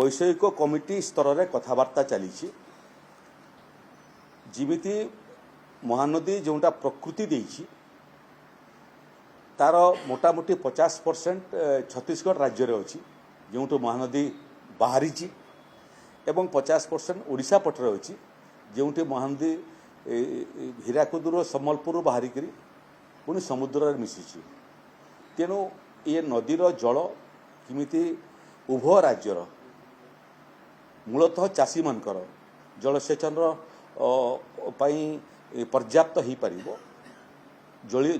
ବୈଷୟିକ କମିଟି ସ୍ତରରେ କଥାବାର୍ତ୍ତା ଚାଲିଛି। ଯେମିତି ମହାନଦୀ ଯେଉଁଟା ପ୍ରକୃତି ଦେଇଛି ତାର ମୋଟାମୋଟି 50% ଛତିଶଗଡ଼ ରାଜ୍ୟରେ ଅଛି, ଯେଉଁଠୁ ମହାନଦୀ ବାହାରିଛି, ଏବଂ 50% ଓଡ଼ିଶା ପଟରେ ଅଛି, ଯେଉଁଠି ମହାନଦୀ ହୀରାକୁଦରୁ ସମ୍ବଲପୁର ବାହାରିକରି ପୁଣି ସମୁଦ୍ରରେ ମିଶିଛି। ତେଣୁ ଏ ନଦୀର ଜଳ କେମିତି ଉଭୟ ରାଜ୍ୟର ମୂଳତଃ ଚାଷୀମାନଙ୍କର ଜଳସେଚନର ପାଇଁ ପର୍ଯ୍ୟାପ୍ତ ହୋଇପାରିବ,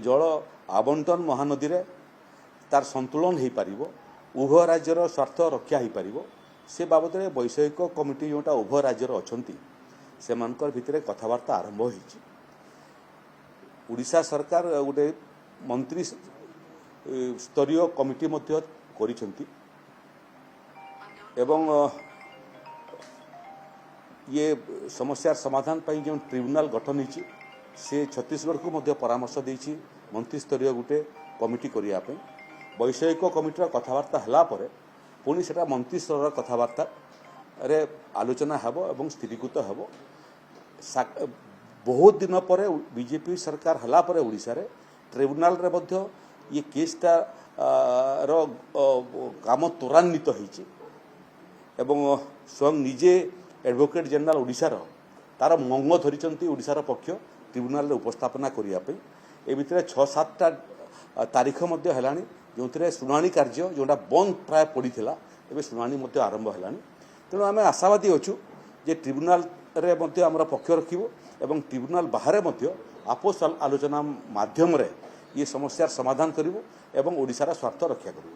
ଜଳ ଆବଣ୍ଟନ ମହାନଦୀରେ ତାର ସନ୍ତୁଳନ ହୋଇପାରିବ, ଉଭୟ ରାଜ୍ୟର ସ୍ୱାର୍ଥ ରକ୍ଷା ହୋଇପାରିବ, ସେ ବାବଦରେ ବୈଷୟିକ କମିଟି ଯେଉଁଟା ଉଭୟ ରାଜ୍ୟର ଅଛନ୍ତି ସେମାନଙ୍କର ଭିତରେ କଥାବାର୍ତ୍ତା ଆରମ୍ଭ ହୋଇଛି। ଓଡ଼ିଶା ସରକାର ଗୋଟେ ମନ୍ତ୍ରୀ ସ୍ତରୀୟ କମିଟି ମଧ୍ୟ କରିଛନ୍ତି ଏବଂ ये समस्या समाधान पर जो ट्रिब्यूनाल गठन होती से छत्तीसगढ़ को मध्य परामर्श देती मंत्री स्तरीय गोटे कमिटी करने वैषयिक कमिटर कथबार्ता है पुणी से मंत्री स्तर कथबार्ता रे आलोचना हेब और स्थिरीकृत हेब। बहुत दिन पर बीजेपी सरकार हला पर ओडिशा रे ट्रिब्यूनाल रे मध्य ये केसटा रो काम त्वरान्वित होईची एवं स्वयं निजे एडवोकेट जनरल ओडिशार तार मंग धरी ओडिशार पक्ष ट्रिब्यूनाल उपस्थापना करने ए भितर 6-7टा तारीख है जो शुणाणी कार्य जोटा बंद प्राय पड़ा एवं शुणाणी आरंभ है। तेणु आम आशावादी अच्छु जे ट्रिब्यूनाल रे आमर पक्ष रखिबो एवं ट्रिब्यूनाल बाहर आपोष आलोचना माध्यम ये समस्यार समाधान करिबो एवं ओडिशार स्वार्थ रक्षा करिबो।